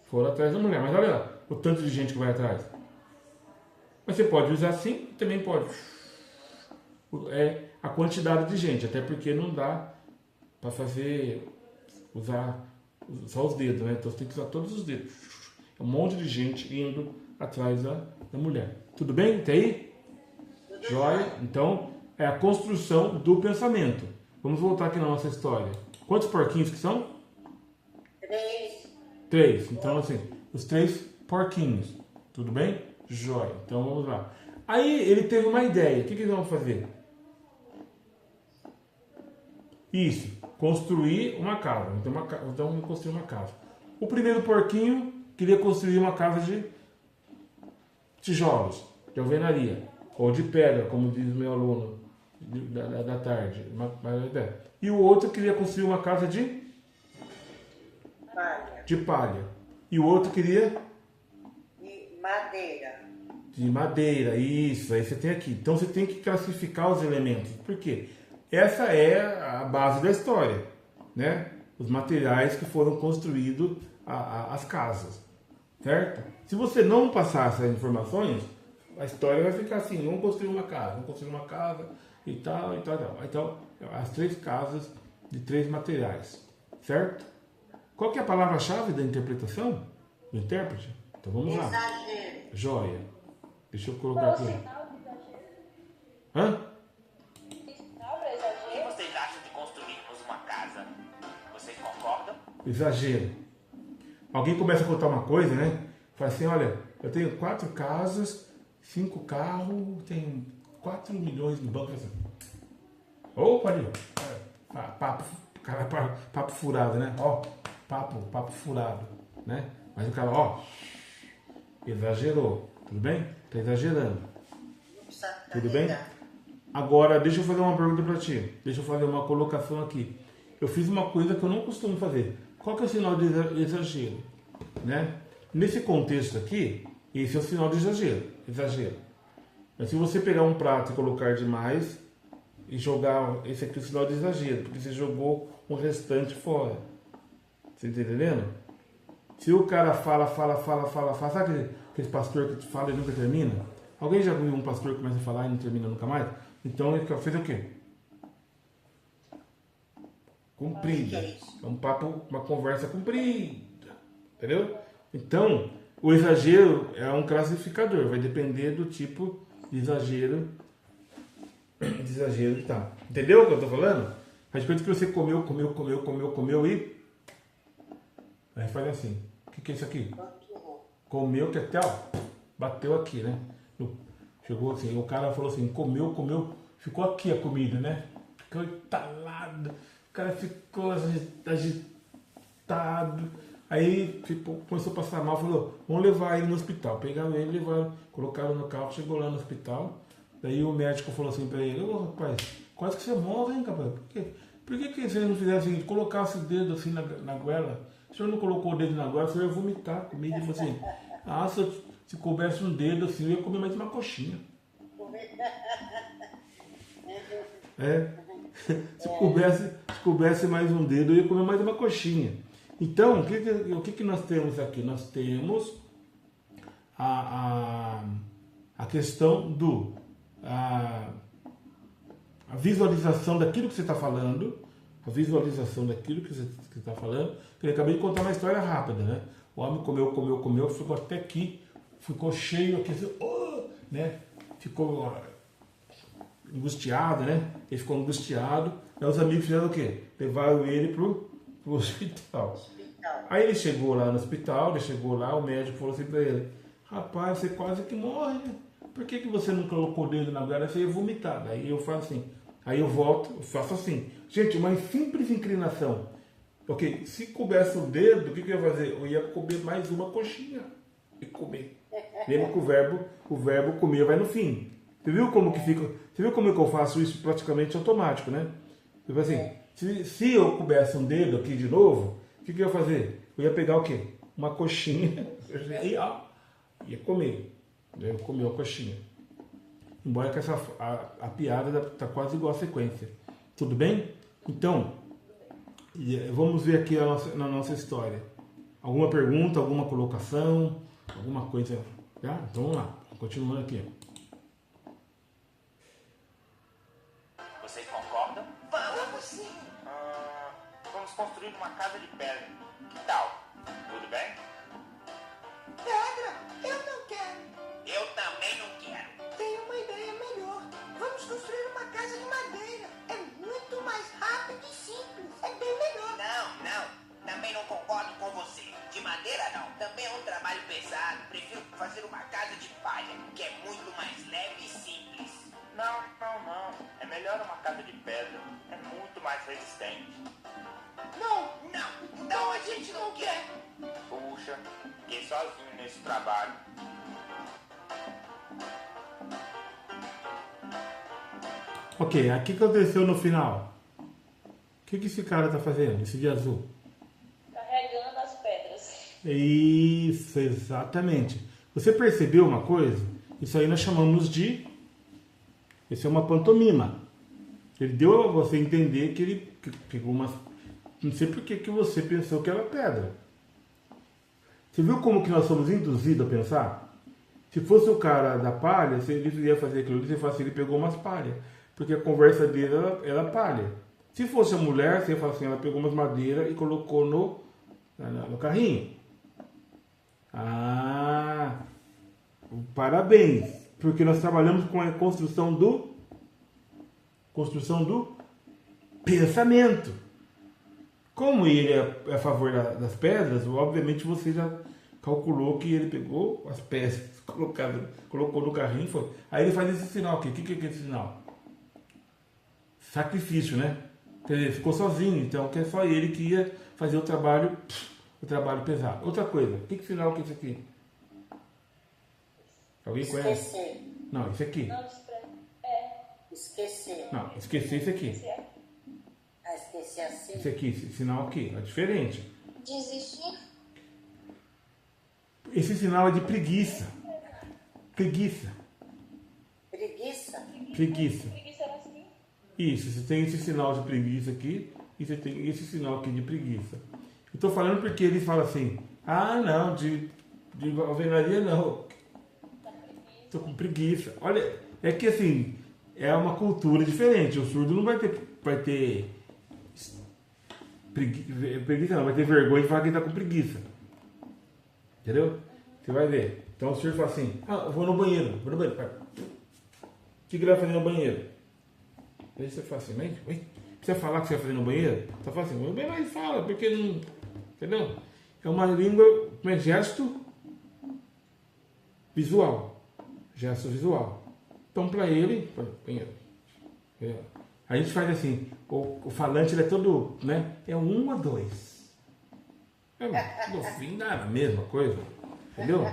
foram atrás da mulher. Mas olha lá, o tanto de gente que vai atrás. Mas você pode usar assim, também pode. É a quantidade de gente, até porque não dá para usar só os dedos, né? Então você tem que usar todos os dedos. É um monte de gente indo atrás da mulher. Tudo bem? Até aí? Joia? Então, é a construção do pensamento. Vamos voltar aqui na nossa história. Quantos porquinhos que são? 3. Então, assim, os 3 porquinhos. Tudo bem? Joia. Então, vamos lá. Aí, ele teve uma ideia. O que eles vão fazer? Isso. Construir uma casa. Então, vamos construir uma casa. O primeiro porquinho queria construir uma casa de tijolos, de alvenaria, ou de pedra, como diz o meu aluno da tarde. E o outro queria construir uma casa de palha. E o outro queria de madeira. Isso, aí você tem aqui. Então você tem que classificar os elementos. Por quê? Essa é a base da história, né? Os materiais que foram construídos as casas, certo? Se você não passar essas informações, a história vai ficar assim: vamos construir uma casa e tal. Então, as 3 casas de 3 materiais, certo? Qual que é a palavra-chave da interpretação? Do intérprete? Então vamos lá. Exagero. Joia. Deixa eu colocar aqui. Hã? Não, pra O que exagero. vocês acham de construirmos uma casa? Vocês concordam? Exagero. Alguém começa a contar uma coisa, né? Fala assim, olha, eu tenho 4 casas, 5 carros, tenho 4 milhões no banco. Assim. Opa, ali, papo furado, né? Ó, papo furado, né? Mas o cara, ó, exagerou, tudo bem? Tá exagerando, Não precisa tudo bem? carregar. Agora, deixa eu fazer uma pergunta pra ti. Deixa eu fazer uma colocação aqui. Eu fiz uma coisa que eu não costumo fazer. Qual que é o sinal de exagero? Né? Nesse contexto aqui, esse é o sinal de exagero. Mas se você pegar um prato e colocar demais e jogar, esse aqui é o sinal de exagero, porque você jogou o restante fora. Você tá entendendo? Se o cara fala, sabe aquele pastor que fala e nunca termina? Alguém já viu um pastor que começa a falar e não termina nunca mais? Então ele fez o quê? Comprida. É um papo, uma conversa comprida. Entendeu? Então, o exagero é um classificador. Vai depender do tipo de exagero que tá. Entendeu o que eu tô falando? A respeito que você comeu e... Aí faz assim. O que é isso aqui? Comeu que até, ó, bateu aqui, né? Chegou assim, o cara falou assim, comeu, ficou aqui a comida, né? Ficou entalado, o cara ficou agitado. Aí começou a passar mal, falou, vamos levar ele no hospital. Pegaram ele, levaram, colocaram no carro, chegou lá no hospital. Daí o médico falou assim pra ele, ô rapaz, quase que você morre, hein, rapaz? Por que você não fizesse assim, colocasse o dedo assim na goela? O senhor não colocou o dedo na goela, o senhor ia vomitar a comida. Ele falou assim, se coubesse um dedo assim, eu ia comer mais uma coxinha. Se coubesse mais um dedo, eu ia comer mais uma coxinha. Então, o que nós temos aqui? Nós temos a questão a visualização daquilo que você está falando. A visualização daquilo que você está falando. Eu acabei de contar uma história rápida, né? O homem comeu, ficou até aqui, ficou cheio aqui, né? Ficou angustiado, né? Ele ficou angustiado. Aí os amigos fizeram o quê? Levaram ele pro hospital. Aí ele chegou lá no hospital, o médico falou assim pra ele, rapaz, você quase que morre, né? Por que você não colocou o dedo na goela? Você ia vomitar. Aí eu faço assim. Aí eu volto, eu faço assim. Gente, uma simples inclinação. Ok, se coubesse o dedo, o que eu ia fazer? Eu ia comer mais uma coxinha. E comer. Lembra que o verbo comer vai no fim. Você viu como que fica? Você viu como é que eu faço isso praticamente automático, né? Tipo assim, se eu coubesse um dedo aqui de novo, o que eu ia fazer? Eu ia pegar o quê? Uma coxinha e ia comer. Eu comi uma coxinha. Embora que a piada tá quase igual a sequência. Tudo bem? Então, vamos ver aqui na nossa história. Alguma pergunta, alguma colocação, alguma coisa? Tá? Então vamos lá, continuando aqui. Vocês concordam? Vamos sim! Vamos construir uma casa de pedra. Que tal? Tudo bem? Pedra? Eu não quero. Eu também não quero. Tenho uma ideia melhor. Vamos construir uma casa de madeira. É muito mais rápido e simples. É bem melhor. Não. Também não concordo com você. De madeira não. Também é um trabalho pesado. Prefiro fazer uma casa de palha, que é muito mais leve e simples. Não. É melhor uma casa de pedra. É muito mais resistente. Não. Então a gente não quer. Puxa, fiquei sozinho nesse trabalho. Ok, aqui que aconteceu no final? O que esse cara tá fazendo, esse de azul? Carregando as pedras. Isso, exatamente. Você percebeu uma coisa? Isso aí nós chamamos de... Isso é uma pantomima. Ele deu a você entender que ele pegou umas... Não sei por que você pensou que era pedra. Você viu como que nós somos induzidos a pensar? Se fosse o cara da palha, ele ia fazer aquilo, você fala assim, ele pegou umas palhas. Porque a conversa dele era palha. Se fosse a mulher, você ia falar assim, ela pegou umas madeiras e colocou no carrinho. Parabéns. Porque nós trabalhamos com a construção do Construção do pensamento. Como ele é a favor das pedras, obviamente você já calculou que ele pegou as peças, colocou no carrinho e foi. Aí ele faz esse sinal aqui. O que é esse sinal? Sacrifício, né? Quer dizer, ficou sozinho, então que é só ele que ia fazer o trabalho pesado. Outra coisa, que sinal que é esse aqui? Alguém conhece? Esquecer. Não, esse aqui. Não despreza. É. Esquecer. Não, esquecer esse aqui. Esse é. Ah, esquecer assim. Esse aqui, esse sinal aqui, é diferente. Desistir. Esse sinal é de preguiça. Preguiça. Preguiça. Preguiça. Preguiça era assim. Isso, você tem esse sinal de preguiça aqui e você tem esse sinal aqui de preguiça. Eu tô falando porque ele fala assim, ah não, de alvenaria não. Tô com preguiça. Olha, é que assim, é uma cultura diferente. O surdo não vai ter preguiça não, vai ter vergonha de falar que ele tá com preguiça. Entendeu? Você vai ver. Então o surdo fala assim, eu vou no banheiro. O que ele vai fazer no banheiro? Aí você fala assim, mas precisa falar o que você vai fazer no banheiro? Você fala assim, mas fala, porque não. Entendeu? É uma língua, é gesto visual. Gesto visual. Então para ele, banheiro. A gente faz assim, o falante ele é todo, né? É 1 a 2. No fim dá a mesma coisa. Entendeu?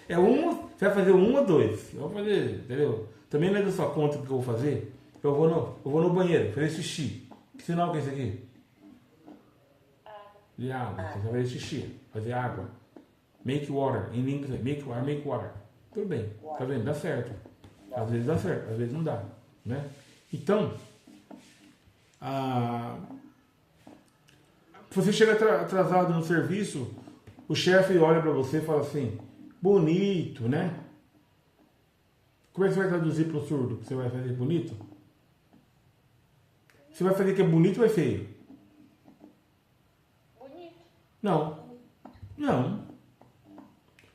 É você vai fazer 1 a 2. Eu vou fazer, entendeu? Também não é da sua conta que eu vou fazer. Eu vou no banheiro, fazer xixi. Que sinal que é esse aqui? De água. Você vai fazer xixi, fazer água. Make water. Em inglês, make water. Tudo bem. Tá vendo? Dá certo. Às vezes dá certo, às vezes não dá. Né? Então, você chega atrasado no serviço, o chefe olha para você e fala assim, bonito, né? Como é que você vai traduzir para o surdo? Você vai fazer bonito? Você vai fazer que é bonito ou é feio? Bonito. Não.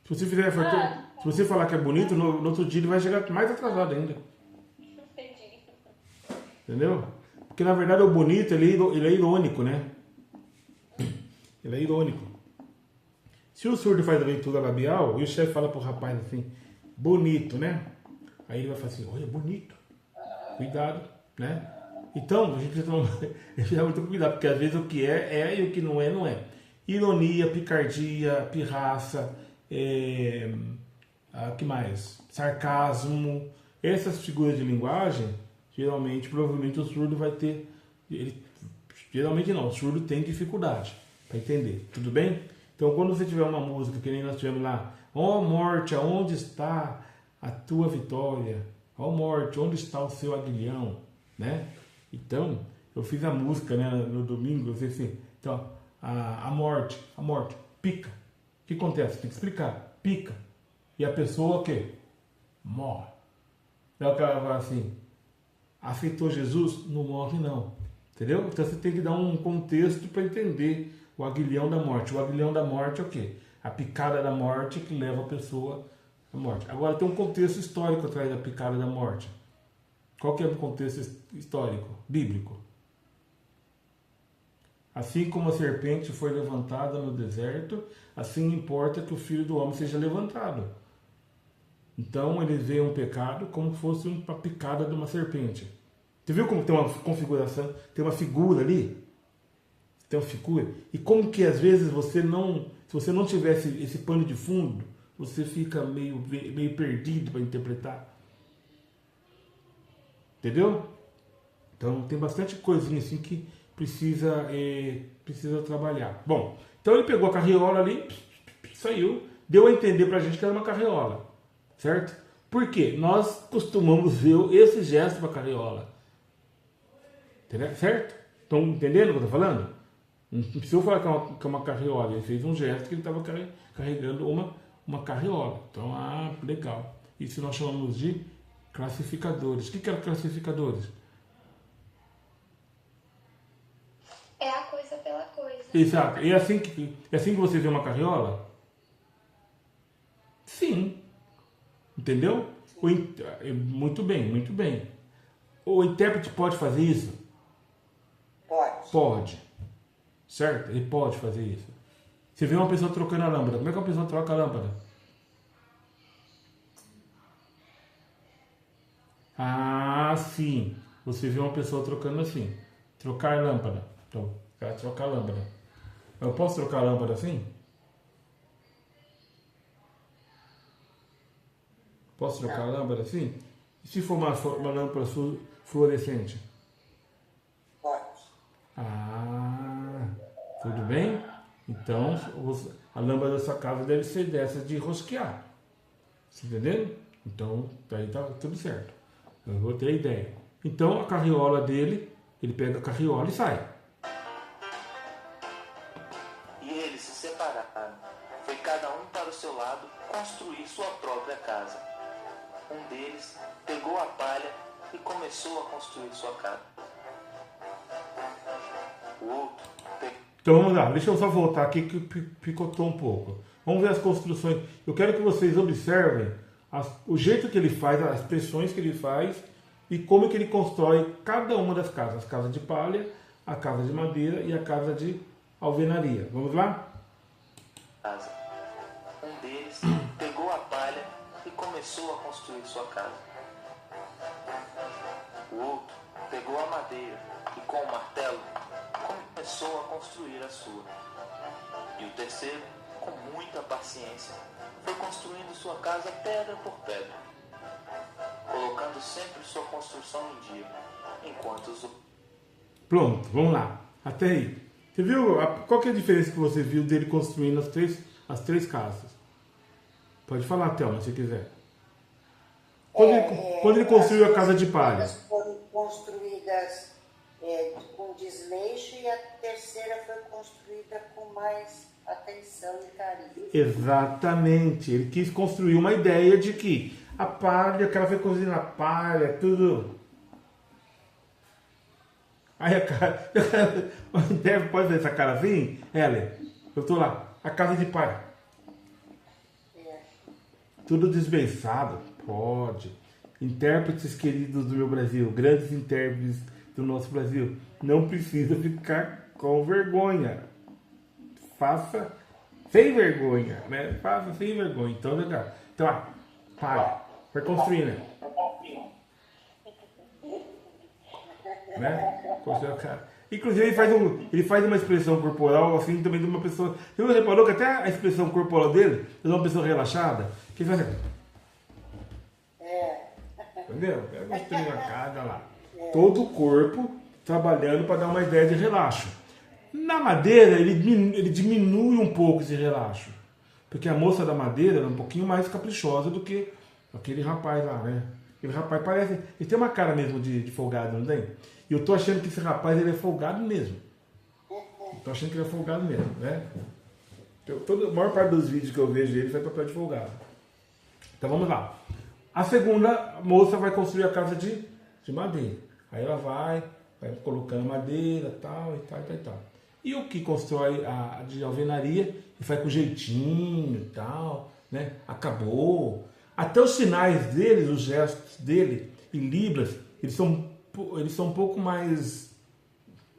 Se você fizer, se você falar que é bonito, no outro dia ele vai chegar mais atrasado ainda. Entendi. Entendeu? Porque na verdade o bonito ele é irônico, né? Ele é irônico. Se o surdo faz a leitura labial e o chefe fala pro rapaz assim, bonito, né? Aí ele vai falar assim, olha, bonito. Cuidado, né? Então, a gente precisa tomar muito cuidado, porque às vezes o que é e o que não é, não é. Ironia, picardia, pirraça, que mais? Sarcasmo. Essas figuras de linguagem, geralmente, provavelmente o surdo vai ter... geralmente não, o surdo tem dificuldade para entender. Tudo bem? Então, quando você tiver uma música, que nem nós tivemos lá, ó morte, aonde está a tua vitória? Ó morte, onde está o seu aguilhão? Né? Então, eu fiz a música, né, no domingo, eu disse assim, então, a morte, pica. O que acontece? Tem que explicar. Pica. E a pessoa o quê? Morre. Daí o cara vai assim, aceitou Jesus? Não morre não. Entendeu? Então você tem que dar um contexto para entender o aguilhão da morte. O aguilhão da morte é o quê? A picada da morte que leva a pessoa à morte. Agora tem um contexto histórico atrás da picada da morte. Qual que é o contexto histórico? Bíblico. Assim como a serpente foi levantada no deserto, assim importa que o Filho do Homem seja levantado. Então eles veem um pecado como se fosse uma picada de uma serpente. Você viu como tem uma configuração, tem uma figura ali? Tem uma figura. E como que às vezes você não, se você não tivesse esse pano de fundo, você fica meio perdido para interpretar. Entendeu? Então tem bastante coisinha assim que precisa trabalhar. Bom, então ele pegou a carriola ali, saiu, deu a entender pra gente que era uma carriola. Certo? Por quê? Nós costumamos ver esse gesto para carriola. Entendeu? Certo? Estão entendendo o que eu estou falando? Não precisa falar que é uma carriola. Ele fez um gesto que ele estava carregando uma carriola. Então, legal. Isso nós chamamos de classificadores. O que eram classificadores? É a coisa pela coisa. Exato. E é assim que você vê uma carriola? Sim. Entendeu? Muito bem, muito bem. o intérprete pode fazer isso? Pode. Pode. Certo? Ele pode fazer isso. Você vê uma pessoa trocando a lâmpada. Como é que uma pessoa troca a lâmpada? Ah, sim. Você vê uma pessoa trocando assim. Trocar lâmpada. Então, vai trocar a lâmpada. Eu posso trocar a lâmpada assim? Posso trocar a lâmpada assim? E se for uma lâmpada fluorescente? Pode. Ah, tudo bem? Então, a lâmpada da sua casa deve ser dessa de rosquear. Você entendeu? Então, daí tá tudo certo. Eu vou ter a ideia. Então, a carriola dele, ele pega a carriola e sai. E eles se separaram. Foi cada um para o seu lado construir sua própria casa. Um deles pegou a palha e começou a construir sua casa. O outro pegou... Então vamos lá, deixa eu só voltar aqui que picotou um pouco. Vamos ver as construções. Eu quero que vocês observem o jeito que ele faz, as expressões que ele faz e como que ele constrói cada uma das casas. A casa de palha, a casa de madeira e a casa de alvenaria. Vamos lá? casa. Um deles pegou a palha e começou a construir sua casa. O outro pegou a madeira e com o martelo começou a construir a sua. E o terceiro, com muita paciência, foi construindo sua casa pedra por pedra, colocando sempre sua construção em dia, enquanto os... Pronto, vamos lá. Até aí. Você viu? Qual que é a diferença que você viu dele construindo as três casas? Pode falar, Thelma, se quiser. Quando ele construiu a casa de palha? As foram construídas com desleixo e a terceira foi construída com mais atenção e carinho. Exatamente. Ele quis construir uma ideia de que a palha, que ela foi construindo a palha, tudo. Aí a cara. O intérprete pode ver essa cara assim? Ellen, eu tô lá. A casa de palha. Tudo desbençado? Pode. Intérpretes queridos do meu Brasil, grandes intérpretes do nosso Brasil, não precisa ficar com vergonha. Faça sem vergonha, né? Faça sem vergonha. Então, legal. Então, palha. Vai construindo. Né? Construiu a cara. Inclusive, ele faz uma expressão corporal, assim, também de uma pessoa... Você não reparou que até a expressão corporal dele é de uma pessoa relaxada? Que ele faz assim... Entendeu? Pega uns treinos a cada lá. Todo o corpo trabalhando para dar uma ideia de relaxo. Na madeira, ele diminui um pouco esse relaxo. Porque a moça da madeira era um pouquinho mais caprichosa do que aquele rapaz lá, né? Aquele rapaz parece... Ele tem uma cara mesmo de folgado, não tem? E eu tô achando que esse rapaz ele é folgado mesmo. Tô achando que ele é folgado mesmo, né? A maior parte dos vídeos que eu vejo dele faz papel de folgado. Então vamos lá. A segunda moça vai construir a casa de madeira. Aí ela vai colocando madeira, tal, e tal, e tal, e tal. E o que constrói a de alvenaria, ele faz com jeitinho e tal, né? Acabou. Até os sinais dele, os gestos dele, em libras, eles são um pouco mais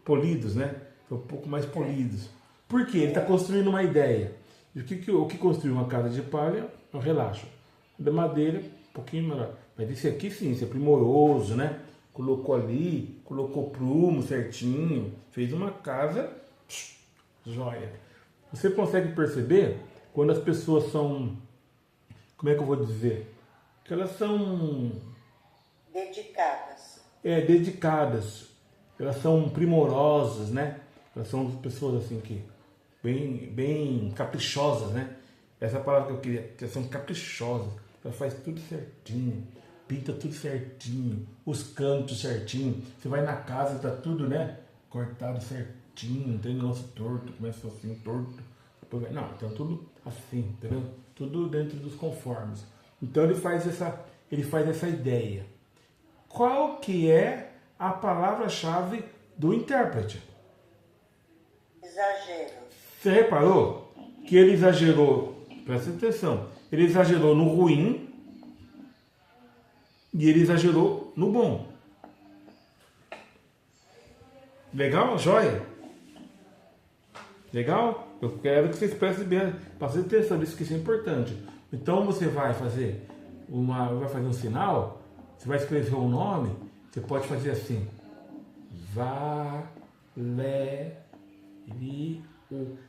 polidos, né? São um pouco mais polidos. Por quê? Ele está construindo uma ideia. E o que construiu uma casa de palha é o relaxo. Da madeira, um pouquinho melhor. Mas esse aqui sim, esse é primoroso, né? Colocou ali, colocou prumo certinho, fez uma casa joia. Você consegue perceber quando as pessoas são, como é que eu vou dizer? Que elas são Dedicadas. dedicadas. Elas são primorosas, né? Elas são pessoas assim que bem caprichosas, né? Essa é a palavra que eu queria, que elas são caprichosas. Ela faz tudo certinho, pinta tudo certinho, os cantos certinho. Você vai na casa e tá tudo, né? Cortado certinho, não tem negócio torto, começa assim, torto. Não, então tudo assim, entendeu? Tudo dentro dos conformes. Então ele faz essa ideia. Qual que é a palavra-chave do intérprete? Exagero. Você reparou que ele exagerou, presta atenção, ele exagerou no ruim e ele exagerou no bom. Legal? Joia? Legal? Eu quero que vocês prestem bem, bastante atenção nisso, que isso é importante. Então você vai fazer um sinal, você vai escrever um nome, você pode fazer assim. Valério.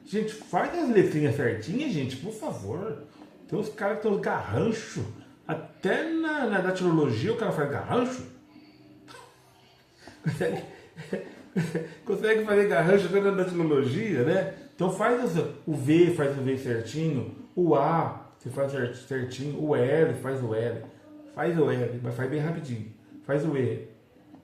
Gente, faz as letrinhas certinhas, gente, por favor. Tem uns caras que tem uns garranchos. Até na datilologia o cara faz garrancho. Consegue fazer garrancho até na datilologia, né? Então faz o V, faz o V certinho. O A, você faz certinho. O L, faz o L. Faz o L, mas faz bem rapidinho. Faz o E.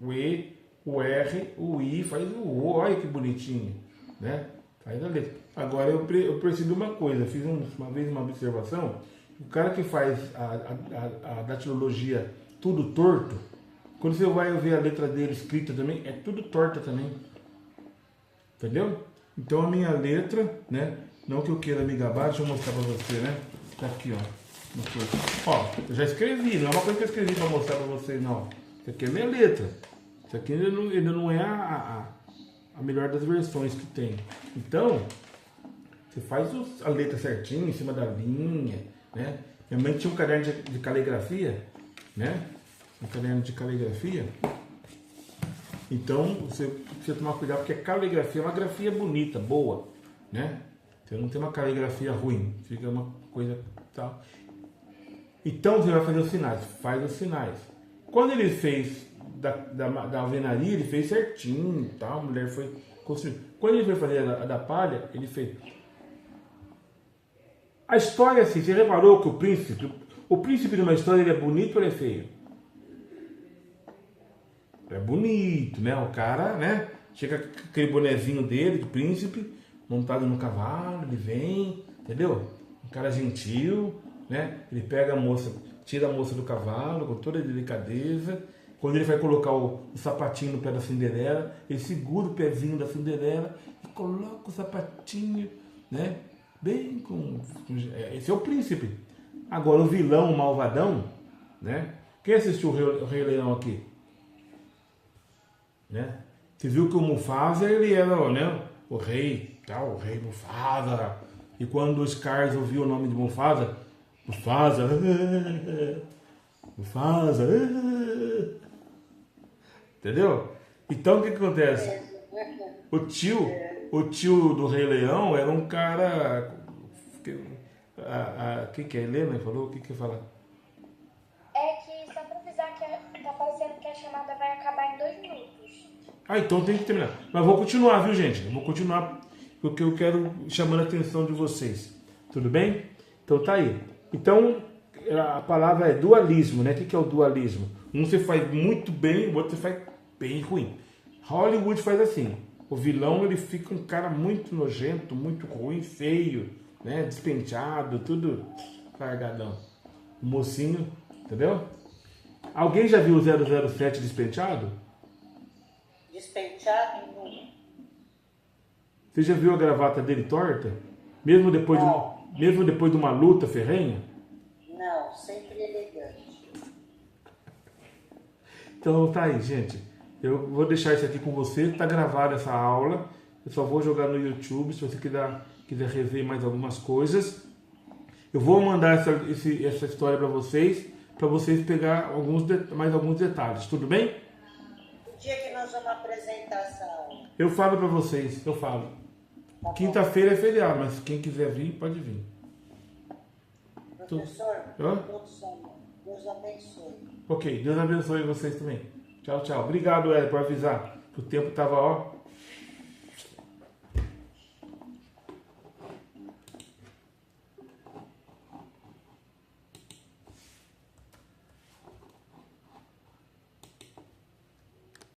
O E, o R, o I, faz o O. Olha que bonitinho, né? Faz a letra. Agora eu percebi uma coisa, fiz uma vez uma observação. O cara que faz a datilologia tudo torto, quando você vai ver a letra dele escrita também, é tudo torta também. Entendeu? Então a minha letra, né? Não que eu queira me gabar, deixa eu mostrar pra você, né? Tá aqui, ó. Ó, eu já escrevi, não é uma coisa que eu escrevi pra mostrar pra vocês, não. Isso aqui é minha letra. Isso aqui ainda não é a melhor das versões que tem. Então, você faz a letra certinho, em cima da linha, né? Minha mãe tinha um caderno de caligrafia, né? Um caderno de caligrafia. Então, você precisa tomar cuidado, porque a caligrafia é uma grafia bonita, boa, né? Você não tem uma caligrafia ruim, fica uma coisa tal. Então, você vai fazer os sinais, faz os sinais. Quando ele fez da alvenaria, ele fez certinho, tal, a mulher foi construir. Quando ele foi fazer a da palha, ele fez. A história, assim, você reparou que o príncipe de uma história, ele é bonito ou ele é feio? É bonito, né? O cara, né? Chega com aquele bonezinho dele, de príncipe, montado no cavalo, ele vem, entendeu? Um cara gentil, né? Ele pega a moça, tira a moça do cavalo com toda a delicadeza. Quando ele vai colocar o sapatinho no pé da Cinderela, ele segura o pezinho da Cinderela e coloca o sapatinho, né? Bem com... Esse é o príncipe. Agora o vilão, o malvadão, né? Quem assistiu o Rei Leão aqui? Né? Você viu que o Mufasa, ele era, né, o rei, tal, o rei Mufasa. E quando o Scar ouviu o nome de Mufasa, Mufasa, entendeu? Então o que acontece? O tio do Rei Leão era um cara. O que a Helena falou? O que fala? É que só pra avisar que tá parecendo que a chamada vai acabar em 2 minutos. Ah, então tem que terminar. Mas vou continuar, viu, gente? Eu vou continuar porque eu quero chamar a atenção de vocês. Tudo bem? Então tá aí. Então a palavra é dualismo, né? O que é o dualismo? Um você faz muito bem, o outro você faz bem ruim. Hollywood faz assim. O vilão, ele fica um cara muito nojento, muito ruim, feio, né? Despenteado, tudo largadão. O mocinho, entendeu? Alguém já viu o 007 despenteado? Despenteado? Você já viu a gravata dele torta? Mesmo depois de uma luta ferrenha? Não, sempre elegante. Então tá aí, gente. Eu vou deixar isso aqui com você. Tá gravada essa aula. Eu só vou jogar no YouTube, se você quiser rever mais algumas coisas. Eu vou mandar essa história para vocês pegar mais alguns detalhes. Tudo bem? O dia que nós vamos apresentar essa aula? Eu falo para vocês, eu falo. Tá. Quinta-feira é feriado, mas quem quiser vir, pode vir. Professor, Hã? Deus abençoe. Ok, Deus abençoe vocês também. Tchau, tchau. Obrigado, Hélio, por avisar. Que o tempo estava, ó,